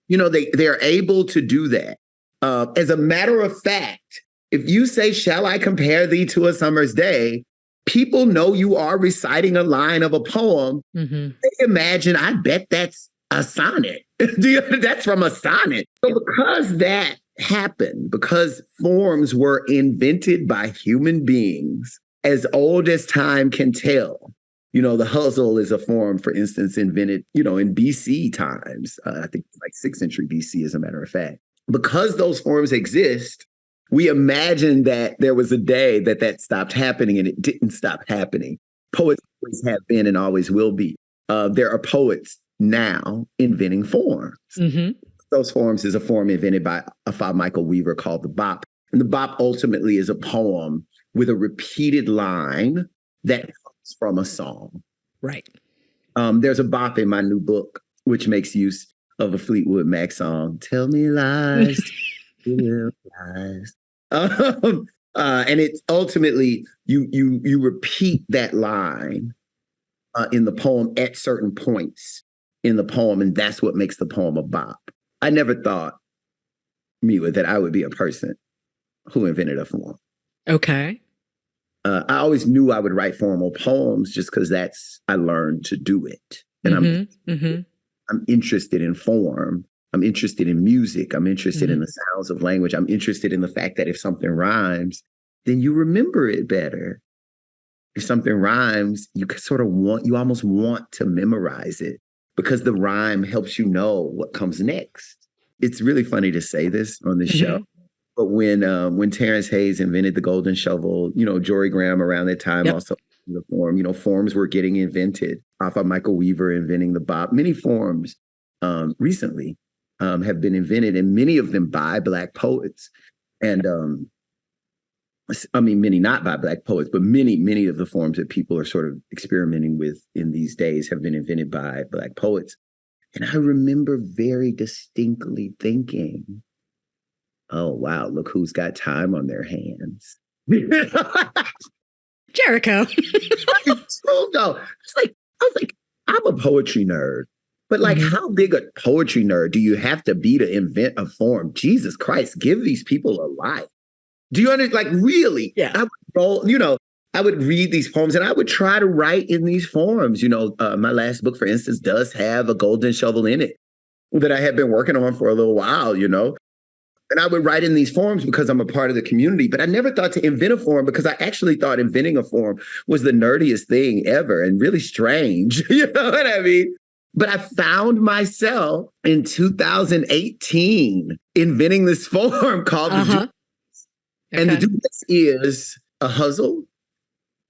You know, they're able to do that. As a matter of fact, if you say, shall I compare thee to a summer's day, people know you are reciting a line of a poem. Mm-hmm. They imagine, I bet that's a sonnet. That's from a sonnet. So because that happened, because forms were invented by human beings as old as time can tell. You know, the hustle is a form, for instance, invented, in BC times. I think like 6th century BC, as a matter of fact. Because those forms exist, we imagine that there was a day that stopped happening, and it didn't stop happening. Poets always have been and always will be. There are poets now inventing forms. Mm-hmm. Those forms is a form invented by Afaa Michael Weaver called the bop. And the bop ultimately is a poem with a repeated line that comes from a song. Right. There's a bop in my new book, which makes use of a Fleetwood Mac song. Tell me lies, tell me lies. And it's ultimately, you repeat that line in the poem at certain points in the poem, and that's what makes the poem a bop. I never thought, Miwa, that I would be a person who invented a form. Okay. I always knew I would write formal poems just because I learned to do it. And I'm interested in form. I'm interested in music. I'm interested in the sounds of language. I'm interested in the fact that if something rhymes, then you remember it better. If something rhymes, you almost want to memorize it because the rhyme helps you know what comes next. It's really funny to say this on the show, but when Terrence Hayes invented the golden shovel, Jory Graham around that time also the form. Forms were getting invented. Off of Michael Weaver inventing the bop. Many forms recently have been invented, and many of them by Black poets. And many not by Black poets, but many of the forms that people are sort of experimenting with in these days have been invented by Black poets. And I remember very distinctly thinking, oh, wow, look who's got time on their hands. Jericho. I was like, I'm a poetry nerd. But how big a poetry nerd do you have to be to invent a form? Jesus Christ, give these people a life. Do you understand? Really? Yeah. I would roll, I would read these poems and I would try to write in these forms. My last book, for instance, does have a golden shovel in it that I had been working on for a little while, And I would write in these forms because I'm a part of the community, but I never thought to invent a form because I actually thought inventing a form was the nerdiest thing ever and really strange. You know what I mean? But I found myself in 2018 inventing this form called the Duplex. And the Duplex is a hustle,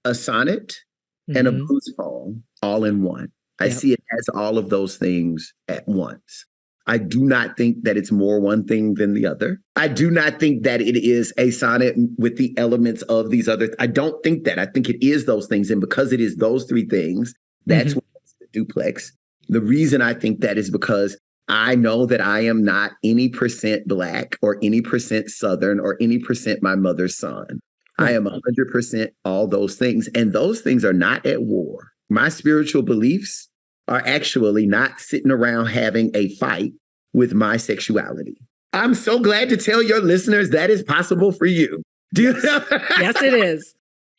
a sonnet, and a blues poem all in one. I see it as all of those things at once. I do not think that it's more one thing than the other. I do not think that it is a sonnet with the elements of these other. I don't think that. I think it is those things. And because it is those three things, that's what makes the Duplex. The reason I think that is because I know that I am not any percent Black or any percent Southern or any percent my mother's son. Right. I am 100% all those things. And those things are not at war. My spiritual beliefs are actually not sitting around having a fight with my sexuality. I'm so glad to tell your listeners that is possible for you. Do you know? Yes, it is.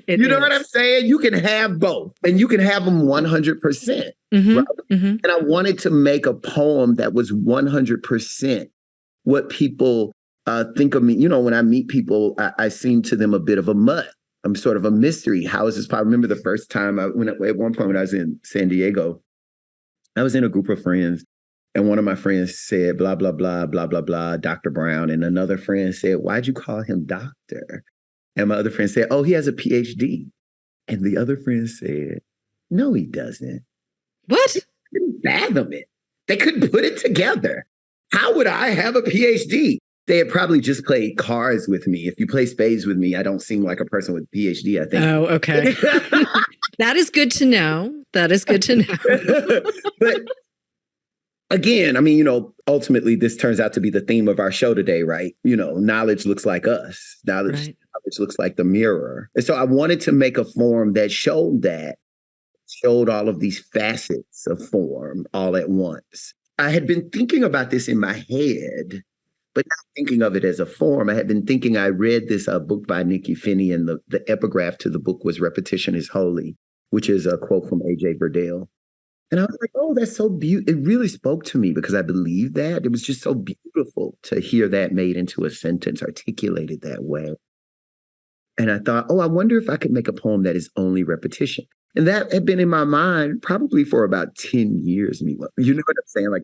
You know what I'm saying? You can have both, and you can have them 100%. Right? And I wanted to make a poem that was 100% what people think of me. When I meet people, I seem to them a bit of a mutt. I'm sort of a mystery. How is this? I remember the first time at one point when I was in San Diego, I was in a group of friends, and one of my friends said, blah, blah, blah, blah, blah, blah, Dr. Brown. And another friend said, why'd you call him doctor? And my other friend said, oh, he has a PhD. And the other friend said, no, he doesn't. What? They couldn't fathom it. They couldn't put it together. How would I have a PhD? They had probably just played cards with me. If you play spades with me, I don't seem like a person with a PhD, I think. Oh, okay. That is good to know. That is good to know. But again, ultimately, this turns out to be the theme of our show today, right? Knowledge looks like us. Knowledge looks like the mirror. And so I wanted to make a form that showed all of these facets of form all at once. I had been thinking about this in my head, but not thinking of it as a form. I had been thinking, I read this book by Nikki Finney, and the epigraph to the book was "Repetition is Holy," which is a quote from A.J. Verdale. And I was like, oh, that's so beautiful. It really spoke to me because I believe that. It was just so beautiful to hear that made into a sentence, articulated that way. And I thought, oh, I wonder if I could make a poem that is only repetition. And that had been in my mind probably for about 10 years, Miwa. You know what I'm saying? Like,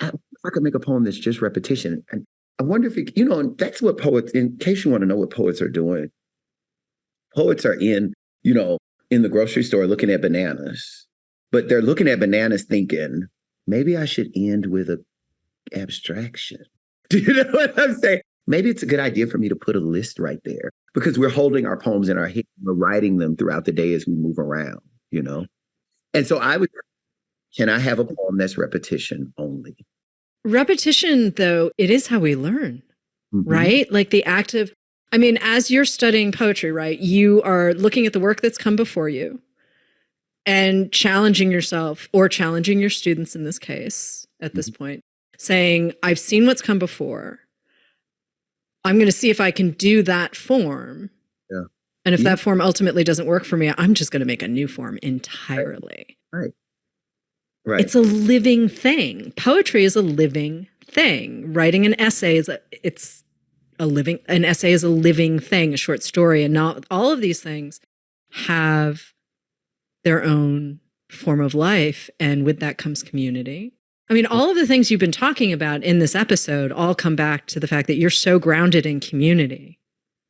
if I could make a poem that's just repetition. And I wonder if and that's what poets, in case you want to know what poets are doing. Poets are in the grocery store looking at bananas, but they're looking at bananas thinking, maybe I should end with an abstraction. Do you know what I'm saying? Maybe it's a good idea for me to put a list right there because we're holding our poems in our head. We're writing them throughout the day as we move around, And so can I have a poem that's repetition only? Repetition, though, it is how we learn, right? Like the act of, as you're studying poetry, right, you are looking at the work that's come before you and challenging yourself or challenging your students in this case, at this point, saying, I've seen what's come before. I'm going to see if I can do that form. Yeah. And if Yeah. that form ultimately doesn't work for me, I'm just going to make a new form entirely. Right. Right. It's a living thing. Poetry is a living thing. Writing an essay is an essay is a living thing, a short story. And not all of these things have their own form of life. And with that comes community. I mean, all of the things you've been talking about in this episode all come back to the fact that you're so grounded in community.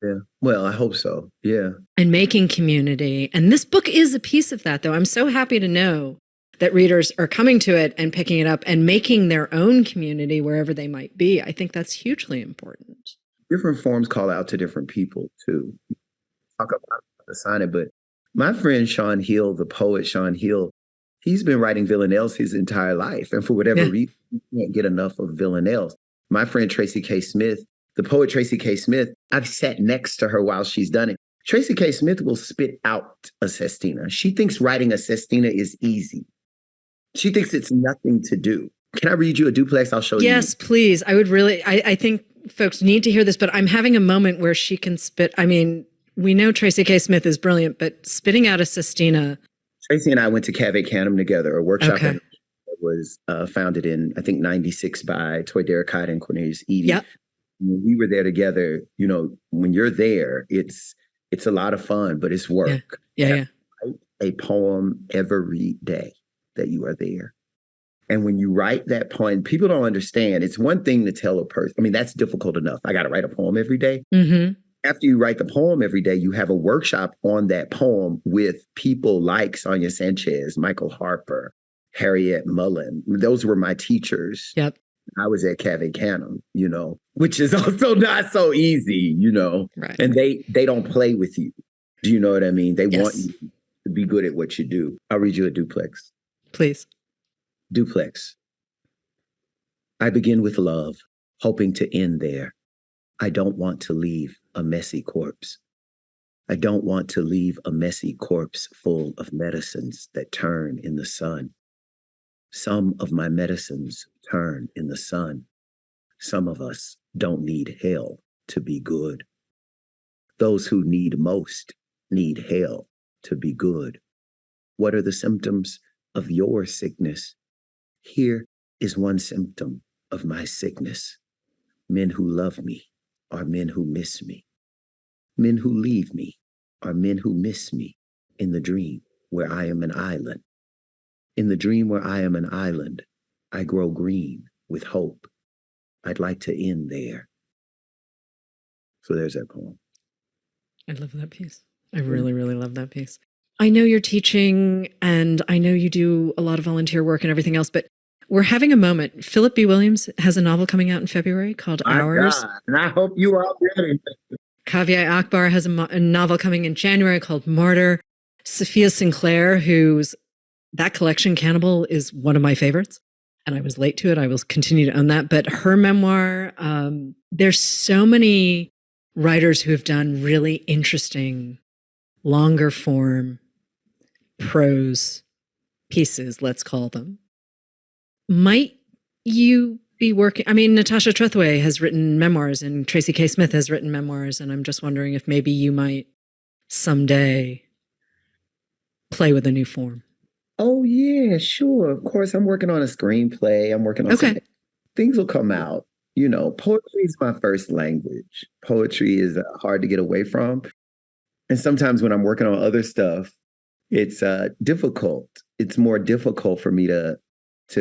Yeah. Well, I hope so. Yeah. And making community. And this book is a piece of that, though. I'm so happy to know that readers are coming to it and picking it up and making their own community wherever they might be. I think that's hugely important. Different forms call out to different people, too. Talk about the sonnet, but my friend Sean Hill, the poet Sean Hill, he's been writing villanelles his entire life. And for whatever reason, he can't get enough of villanelles. My friend Tracy K. Smith, the poet Tracy K. Smith, I've sat next to her while she's done it. Tracy K. Smith will spit out a sestina. She thinks writing a sestina is easy. She thinks it's nothing to do. Can I read you a duplex? I'll show you. Yes, please. I would really, I think folks need to hear this, but I'm having a moment where she can spit. I mean, we know Tracy K. Smith is brilliant, but spitting out a sestina. Tracy and I went to Cave Canem together, a workshop that was founded in, I think, 96 by Toy Derricotte and Cornelius Eady. Yep. When we were there together, you know, when you're there, it's a lot of fun, but it's work. Yeah. Write a poem every day that you are there. And when you write that poem, people don't understand. It's one thing to tell a person. I mean, that's difficult enough. I got to write a poem every day. Mm-hmm. After you write the poem every day, you have a workshop on that poem with people like Sonia Sanchez, Michael Harper, Harriet Mullen. Those were my teachers. Yep. I was at Cave Canem, you know, which is also not so easy, you know. Right. And they don't play with you. Do you know what I mean? They Yes. want you to be good at what you do. I'll read you a duplex. Please. Duplex. I begin with love, hoping to end there. I don't want to leave a messy corpse. I don't want to leave a messy corpse full of medicines that turn in the sun. Some of my medicines turn in the sun. Some of us don't need hell to be good. Those who need most need hell to be good. What are the symptoms of your sickness? Here is one symptom of my sickness. Men who love me are men who miss me. Men who leave me are men who miss me in the dream where I am an island. In the dream where I am an island, I grow green with hope. I'd like to end there. So there's that poem. I love that piece. I really, really love that piece. I know you're teaching and I know you do a lot of volunteer work and everything else, but we're having a moment. Philip B. Williams has a novel coming out in February called Ours. God. And I hope you are ready. Kavya Akbar has a novel coming in January called Martyr. Sophia Sinclair, that collection, Cannibal, is one of my favorites. And I was late to it. I will continue to own that. But her memoir, there's so many writers who have done really interesting, longer form prose pieces, let's call them. Might you be working? I mean, Natasha Trethewey has written memoirs and Tracy K. Smith has written memoirs. And I'm just wondering if maybe you might someday play with a new form. Oh, yeah, sure. Of course, I'm working on a screenplay. I'm working on something. Things will come out. You know, poetry is my first language. Poetry is hard to get away from. And sometimes when I'm working on other stuff, it's difficult. It's more difficult for me to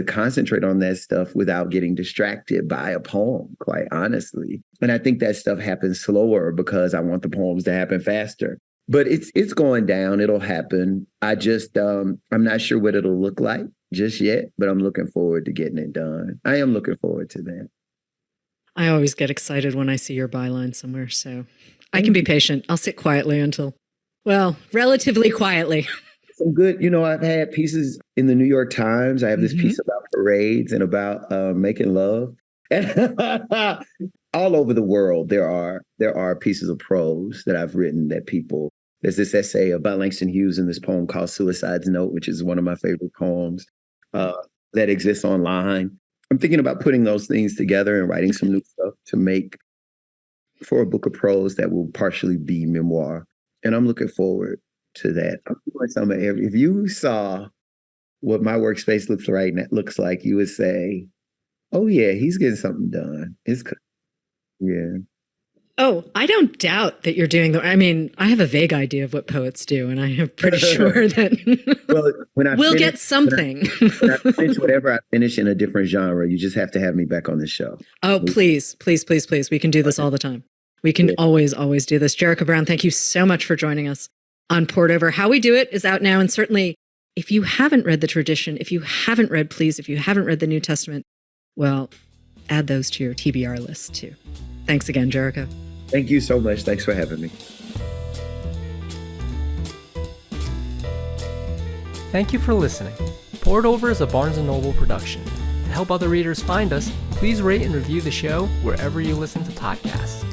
concentrate on that stuff without getting distracted by a poem, quite honestly. And I think that stuff happens slower because I want the poems to happen faster. But it's going down. It'll happen. I just, I'm not sure what it'll look like just yet, but I'm looking forward to getting it done. I am looking forward to that. I always get excited when I see your byline somewhere, so I can be patient. I'll sit quietly until, well, relatively quietly. Some good, you know, I've had pieces in the New York Times. I have this piece about parades and about making love. All over the world, there are pieces of prose that I've written that people. There's this essay about Langston Hughes in this poem called Suicide's Note, which is one of my favorite poems that exists online. I'm thinking about putting those things together and writing some new stuff to make for a book of prose that will partially be memoir. And I'm looking forward to that. I'm doing some of if you saw what my workspace looks like, you would say, oh yeah, he's getting something done. Yeah. Oh, I don't doubt that you're doing I mean, I have a vague idea of what poets do, and I am pretty sure that well, we'll get something. When I finish whatever I finish in a different genre, you just have to have me back on the show. Oh, please, please, please, please. We can do this all the time. We can always do this. Jericho Brown, thank you so much for joining us on Poured Over. How We Do It is out now. And certainly, if you haven't read the tradition, if you haven't read the New Testament, well, add those to your TBR list too. Thanks again, Jericho. Thank you so much. Thanks for having me. Thank you for listening. Poured Over is a Barnes & Noble production. To help other readers find us, please rate and review the show wherever you listen to podcasts.